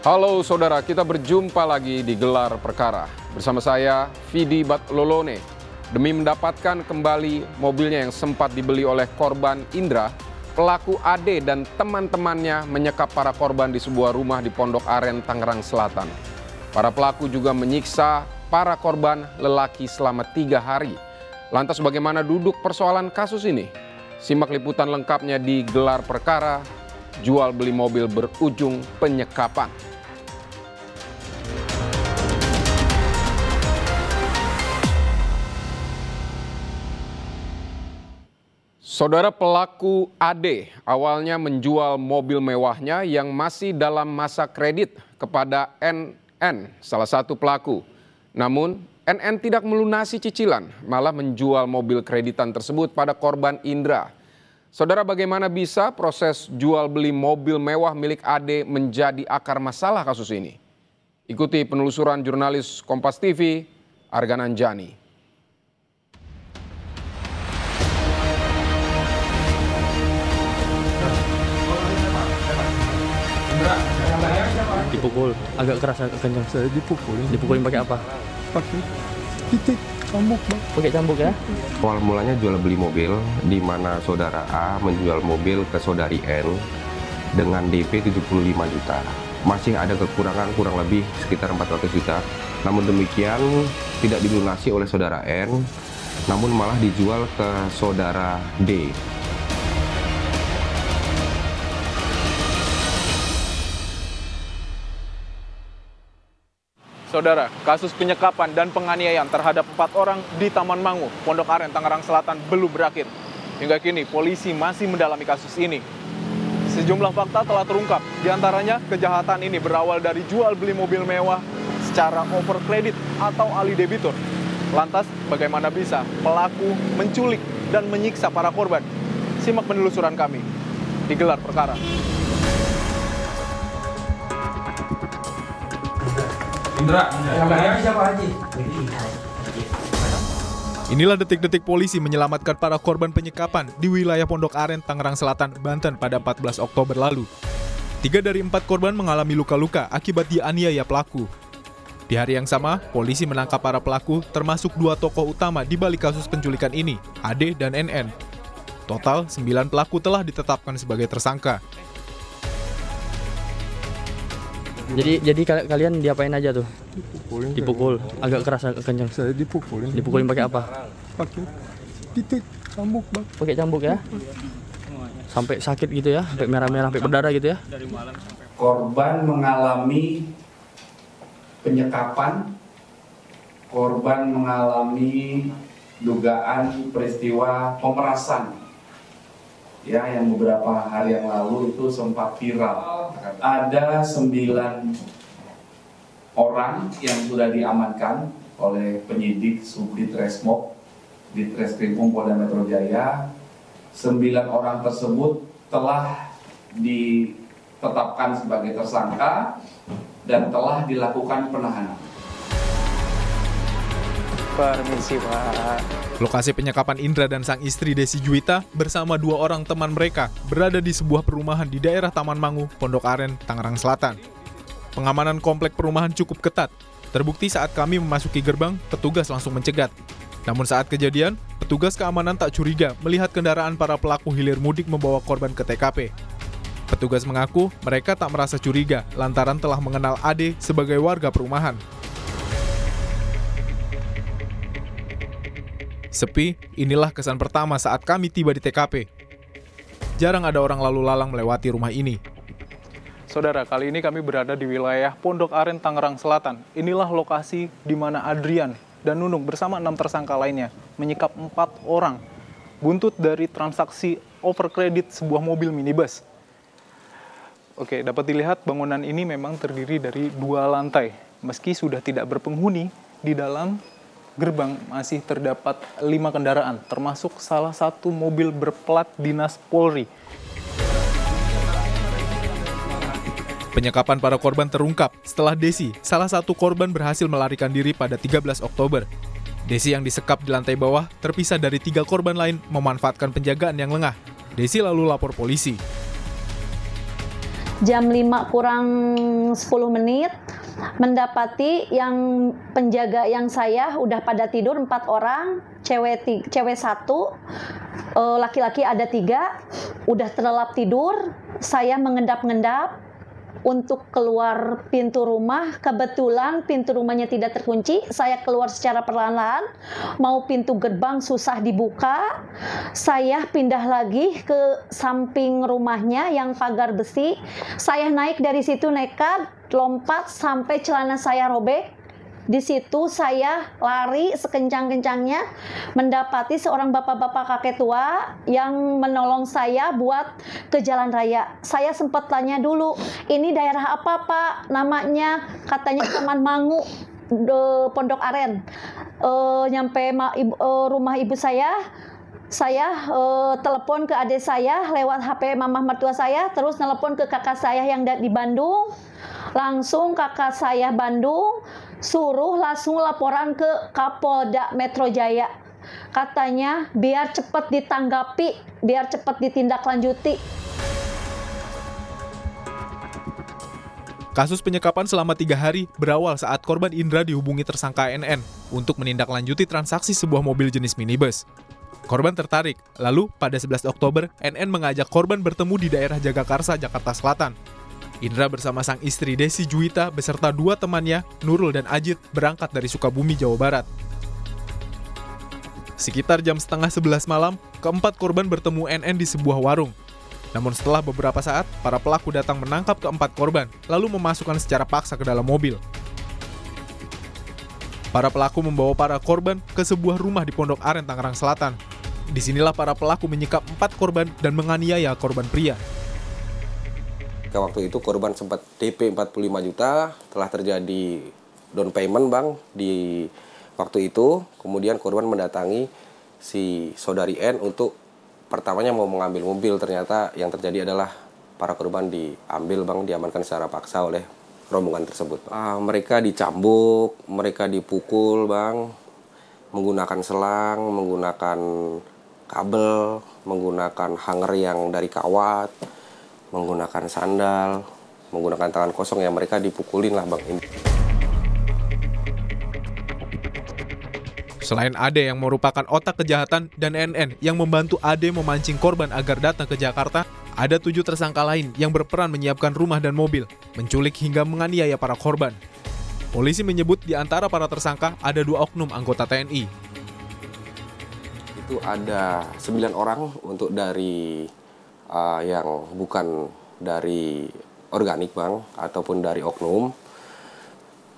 Halo saudara, kita berjumpa lagi di Gelar Perkara. Bersama saya, Vidi Batlolone. Demi mendapatkan kembali mobilnya yang sempat dibeli oleh korban Indra, pelaku AD dan teman-temannya menyekap para korban di sebuah rumah di Pondok Aren, Tangerang Selatan. Para pelaku juga menyiksa para korban lelaki selama 3 hari. Lantas bagaimana duduk persoalan kasus ini? Simak liputan lengkapnya di Gelar Perkara. Jual beli mobil berujung penyekapan. Saudara, pelaku AD awalnya menjual mobil mewahnya yang masih dalam masa kredit kepada NN, salah satu pelaku. Namun NN tidak melunasi cicilan, malah menjual mobil kreditan tersebut pada korban Indra. Saudara, bagaimana bisa proses jual beli mobil mewah milik AD menjadi akar masalah kasus ini? Ikuti penelusuran jurnalis Kompas TV, Argan Anjani. Dipukul, agak keras, agak kencang. Saya dipukulin Pakai apa? pakai titik cambuk, Bang. Pakai cambuk ya? Awal mulanya jual beli mobil, di mana saudara A menjual mobil ke saudari N dengan DP 75 juta. Masih ada kekurangan kurang lebih sekitar 400 juta. Namun demikian tidak dilunasi oleh saudara N, namun malah dijual ke saudara D. Saudara, kasus penyekapan dan penganiayaan terhadap 4 orang di Taman Mangu, Pondok Aren, Tangerang Selatan belum berakhir. Hingga kini, polisi masih mendalami kasus ini. Sejumlah fakta telah terungkap, diantaranya kejahatan ini berawal dari jual beli mobil mewah secara over kredit atau alih debitur. Lantas, bagaimana bisa pelaku menculik dan menyiksa para korban? Simak penelusuran kami di Gelar Perkara. Inilah detik-detik polisi menyelamatkan para korban penyekapan di wilayah Pondok Aren, Tangerang Selatan, Banten pada 14 Oktober lalu. 3 dari 4 korban mengalami luka-luka akibat dianiaya pelaku. Di hari yang sama, polisi menangkap para pelaku termasuk 2 tokoh utama di balik kasus penculikan ini, AD dan NN. Total 9 pelaku telah ditetapkan sebagai tersangka. Jadi kalian diapain aja tuh? Dipukul, agak keras, agak kencang. Saya dipukulin Pakai apa? pakai titik cambuk, Bang. Pakai cambuk ya? Sampai sakit gitu ya? Sampai merah-merah, sampai berdarah gitu ya? Korban mengalami penyekapan, korban mengalami dugaan peristiwa pemerasan, ya, yang beberapa hari yang lalu itu sempat viral. Ada 9 orang yang sudah diamankan oleh penyidik Subdit Resmob di Treskrimum Polda Metro Jaya. 9 orang tersebut telah ditetapkan sebagai tersangka dan telah dilakukan penahanan. Permisi, Pak. Lokasi penyekapan Indra dan sang istri Desi Juwita bersama 2 orang teman mereka berada di sebuah perumahan di daerah Taman Mangu, Pondok Aren, Tangerang Selatan. Pengamanan komplek perumahan cukup ketat. Terbukti saat kami memasuki gerbang, petugas langsung mencegat. Namun saat kejadian, petugas keamanan tak curiga melihat kendaraan para pelaku hilir mudik membawa korban ke TKP. Petugas mengaku mereka tak merasa curiga lantaran telah mengenal AD sebagai warga perumahan. Sepi, inilah kesan pertama saat kami tiba di TKP. Jarang ada orang lalu lalang melewati rumah ini. Saudara, kali ini kami berada di wilayah Pondok Aren, Tangerang Selatan. Inilah lokasi di mana Adrian dan Nunung bersama 6 tersangka lainnya menyekap 4 orang buntut dari transaksi overkredit sebuah mobil minibus. Oke, dapat dilihat bangunan ini memang terdiri dari 2 lantai. Meski sudah tidak berpenghuni, di dalam gerbang masih terdapat 5 kendaraan, termasuk salah satu mobil berplat dinas Polri. Penyekapan para korban terungkap setelah Desi, salah satu korban, berhasil melarikan diri pada 13 Oktober. Desi yang disekap di lantai bawah terpisah dari 3 korban lain memanfaatkan penjagaan yang lengah. Desi lalu lapor polisi. jam 5 kurang 10 menit mendapati yang penjaga yang saya udah pada tidur 4 orang, cewek 1, laki-laki ada 3, udah terlelap tidur. Saya mengendap-endap untuk keluar pintu rumah. Kebetulan pintu rumahnya tidak terkunci. Saya keluar secara perlahan-lahan. Mau pintu gerbang susah dibuka. Saya pindah lagi ke samping rumahnya yang pagar besi. Saya naik dari situ nekat, lompat sampai celana saya robek. Di situ saya lari sekencang-kencangnya, mendapati seorang bapak-bapak kakek tua yang menolong saya buat ke jalan raya. Saya sempat tanya dulu, ini daerah apa Pak? Namanya katanya Taman Mangu, Pondok Aren. Nyampe rumah ibu saya telepon ke adik saya lewat HP mamah mertua saya, terus telepon ke kakak saya yang di Bandung. Langsung kakak saya Bandung suruh langsung laporan ke Kapolda Metro Jaya. Katanya biar cepat ditanggapi, biar cepat ditindaklanjuti. Kasus penyekapan selama 3 hari berawal saat korban Indra dihubungi tersangka NN untuk menindaklanjuti transaksi sebuah mobil jenis minibus. Korban tertarik, lalu pada 11 Oktober, NN mengajak korban bertemu di daerah Jagakarsa, Jakarta Selatan. Indra bersama sang istri Desi Juwita beserta 2 temannya, Nurul dan Ajit, berangkat dari Sukabumi, Jawa Barat. Sekitar jam setengah 11 malam, keempat korban bertemu NN di sebuah warung. Namun setelah beberapa saat, para pelaku datang menangkap keempat korban, lalu memasukkan secara paksa ke dalam mobil. Para pelaku membawa para korban ke sebuah rumah di Pondok Aren, Tangerang Selatan. Disinilah para pelaku menyekap 4 korban dan menganiaya korban pria. Waktu itu korban sempat DP 45 juta, telah terjadi down payment Bang di waktu itu. Kemudian korban mendatangi si saudari N untuk pertamanya mau mengambil mobil. Ternyata yang terjadi adalah para korban diambil Bang, diamankan secara paksa oleh rombongan tersebut. Mereka dicambuk, mereka dipukul Bang, menggunakan selang, menggunakan kabel, menggunakan hanger yang dari kawat, menggunakan sandal, menggunakan tangan kosong, yang mereka dipukulin lah Bang. Selain Ade yang merupakan otak kejahatan dan NN yang membantu Ade memancing korban agar datang ke Jakarta, ada 7 tersangka lain yang berperan menyiapkan rumah dan mobil, menculik hingga menganiaya para korban. Polisi menyebut di antara para tersangka ada 2 oknum anggota TNI. Itu ada 9 orang untuk dari yang bukan dari organik Bang, ataupun dari oknum.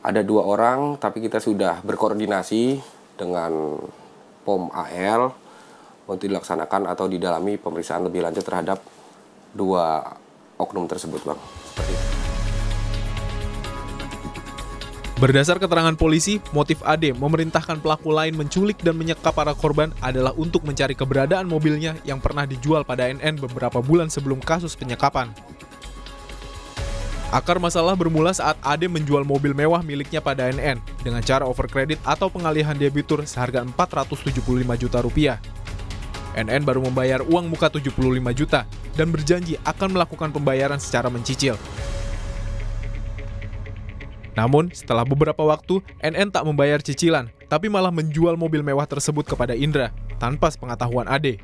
Ada 2 orang, tapi kita sudah berkoordinasi dengan POM AL untuk dilaksanakan atau didalami pemeriksaan lebih lanjut terhadap 2 oknum tersebut Bang. Seperti itu. Berdasar keterangan polisi, motif Ade memerintahkan pelaku lain menculik dan menyekap para korban adalah untuk mencari keberadaan mobilnya yang pernah dijual pada NN beberapa bulan sebelum kasus penyekapan. Akar masalah bermula saat Ade menjual mobil mewah miliknya pada NN dengan cara overkredit atau pengalihan debitur seharga 475 juta rupiah. NN baru membayar uang muka 75 juta dan berjanji akan melakukan pembayaran secara mencicil. Namun, setelah beberapa waktu, NN tak membayar cicilan, tapi malah menjual mobil mewah tersebut kepada Indra, tanpa sepengetahuan Ade.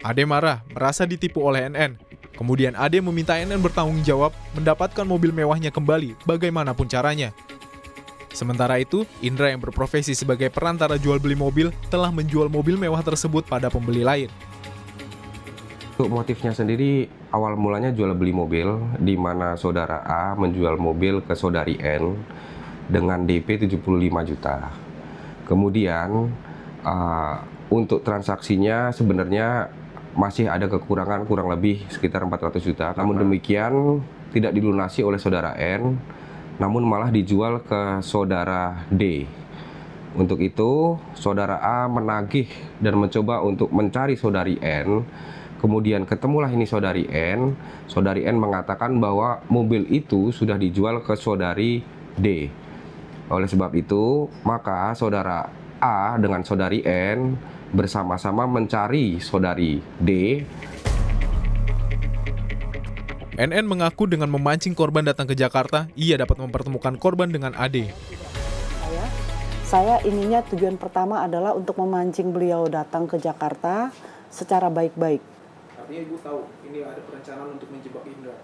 Ade marah, merasa ditipu oleh NN. Kemudian Ade meminta NN bertanggung jawab mendapatkan mobil mewahnya kembali, bagaimanapun caranya. Sementara itu, Indra yang berprofesi sebagai perantara jual beli mobil, telah menjual mobil mewah tersebut pada pembeli lain. Untuk motifnya sendiri, awal mulanya jual beli mobil, di mana saudara A menjual mobil ke saudari N dengan DP 75 juta. Kemudian untuk transaksinya sebenarnya masih ada kekurangan kurang lebih sekitar 400 juta. Namun demikian tidak dilunasi oleh saudara N, namun malah dijual ke saudara D. Untuk itu, saudara A menagih dan mencoba untuk mencari saudari N. Kemudian ketemulah ini saudari N. Saudari N mengatakan bahwa mobil itu sudah dijual ke saudari D. Oleh sebab itu, maka saudara A dengan saudari N bersama-sama mencari saudari D. NN mengaku dengan memancing korban datang ke Jakarta, ia dapat mempertemukan korban dengan AD. Saya ininya tujuan pertama adalah untuk memancing beliau datang ke Jakarta secara baik-baik. Artinya Ibu tahu ini ada perencanaan untuk menjebak Indra?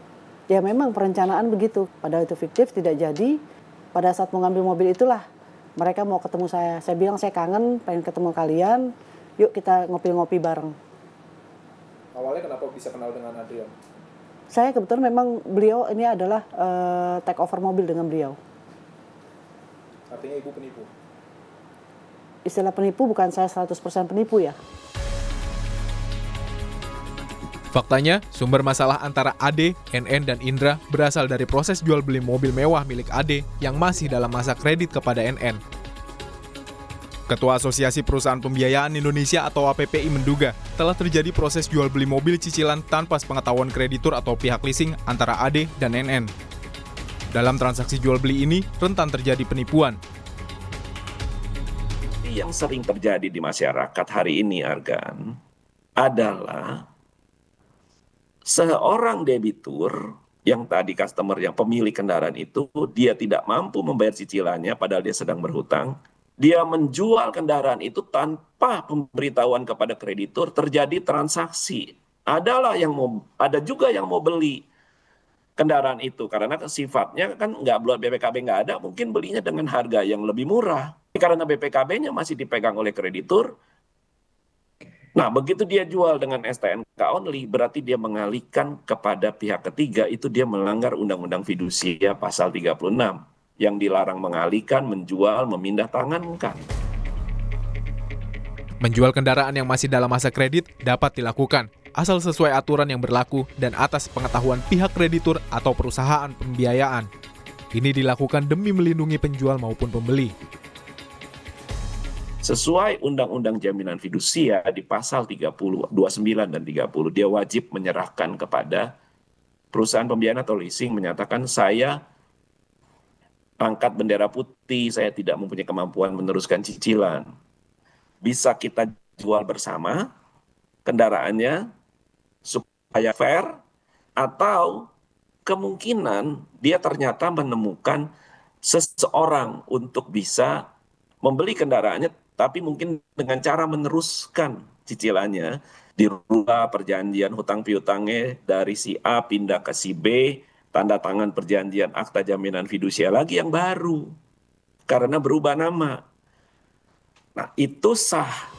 Ya memang perencanaan begitu. Padahal itu fiktif, tidak jadi. Pada saat mengambil mobil itulah mereka mau ketemu saya. Saya bilang saya kangen, pengen ketemu kalian. Yuk kita ngopi-ngopi bareng. Awalnya kenapa bisa kenal dengan Adrian? Saya kebetulan memang beliau ini adalah take over mobil dengan beliau. Artinya Ibu penipu? Istilah penipu bukan saya 100% penipu ya. Faktanya, sumber masalah antara AD, NN, dan Indra berasal dari proses jual beli mobil mewah milik AD yang masih dalam masa kredit kepada NN. Ketua Asosiasi Perusahaan Pembiayaan Indonesia atau APPI menduga telah terjadi proses jual beli mobil cicilan tanpa sepengetahuan kreditur atau pihak leasing antara AD dan NN. Dalam transaksi jual beli ini, rentan terjadi penipuan. Yang sering terjadi di masyarakat hari ini, Argan, adalah seorang debitur yang tadi customer yang pemilik kendaraan itu, dia tidak mampu membayar cicilannya padahal dia sedang berhutang. Dia menjual kendaraan itu tanpa pemberitahuan kepada kreditur, terjadi transaksi. Ada juga yang mau beli kendaraan itu karena sifatnya kan nggak buat BPKB nggak ada, mungkin belinya dengan harga yang lebih murah. Karena BPKB-nya masih dipegang oleh kreditur. Nah, begitu dia jual dengan STNK only, berarti dia mengalihkan kepada pihak ketiga, itu dia melanggar Undang-Undang Fidusia pasal 36, yang dilarang mengalihkan, menjual, memindah tangankan. Menjual kendaraan yang masih dalam masa kredit dapat dilakukan, asal sesuai aturan yang berlaku dan atas pengetahuan pihak kreditur atau perusahaan pembiayaan. Ini dilakukan demi melindungi penjual maupun pembeli. Sesuai Undang-Undang Jaminan Fidusia di pasal 30, 29 dan 30, dia wajib menyerahkan kepada perusahaan pembiayaan atau leasing, menyatakan saya angkat bendera putih, saya tidak mempunyai kemampuan meneruskan cicilan. Bisa kita jual bersama kendaraannya supaya fair, atau kemungkinan dia ternyata menemukan seseorang untuk bisa membeli kendaraannya, tapi mungkin dengan cara meneruskan cicilannya, dirubah perjanjian hutang piutangnya dari si A pindah ke si B, tanda tangan perjanjian akta jaminan fidusia lagi yang baru, karena berubah nama. Nah, itu sah.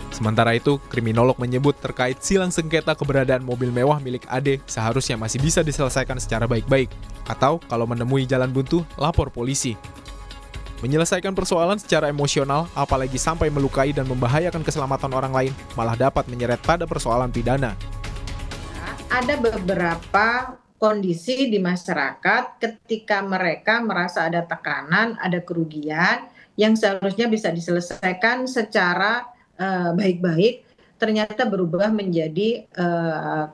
Sementara itu, kriminolog menyebut terkait silang sengketa keberadaan mobil mewah milik AD seharusnya masih bisa diselesaikan secara baik-baik, atau kalau menemui jalan buntu, lapor polisi. Menyelesaikan persoalan secara emosional, apalagi sampai melukai dan membahayakan keselamatan orang lain, malah dapat menyeret pada persoalan pidana. Ada beberapa kondisi di masyarakat ketika mereka merasa ada tekanan, ada kerugian yang seharusnya bisa diselesaikan secara baik-baik, ternyata berubah menjadi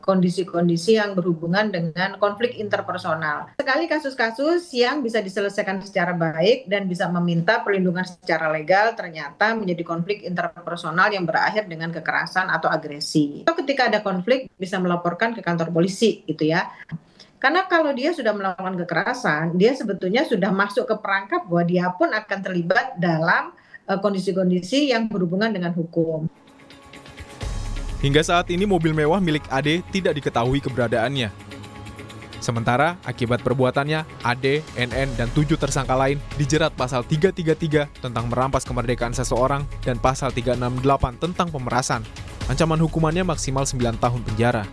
kondisi-kondisi yang berhubungan dengan konflik interpersonal. Sekali kasus-kasus yang bisa diselesaikan secara baik dan bisa meminta perlindungan secara legal ternyata menjadi konflik interpersonal yang berakhir dengan kekerasan atau agresi. Atau ketika ada konflik bisa melaporkan ke kantor polisi gitu ya. Karena kalau dia sudah melakukan kekerasan, dia sebetulnya sudah masuk ke perangkap bahwa dia pun akan terlibat dalam kondisi-kondisi yang berhubungan dengan hukum. Hingga saat ini mobil mewah milik AD tidak diketahui keberadaannya. Sementara akibat perbuatannya, AD, NN, dan 7 tersangka lain dijerat pasal 333 tentang merampas kemerdekaan seseorang dan pasal 368 tentang pemerasan. Ancaman hukumannya maksimal 9 tahun penjara.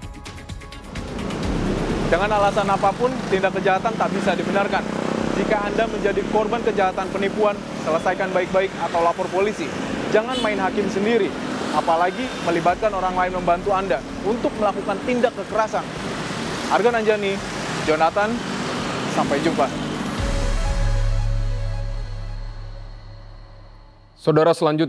Dengan alasan apapun, tindak kejahatan tak bisa dibenarkan. Jika Anda menjadi korban kejahatan penipuan, selesaikan baik-baik atau lapor polisi. Jangan main hakim sendiri. Apalagi melibatkan orang lain membantu Anda untuk melakukan tindak kekerasan. Argan Anjani, Jonathan, sampai jumpa. Saudara, selanjutnya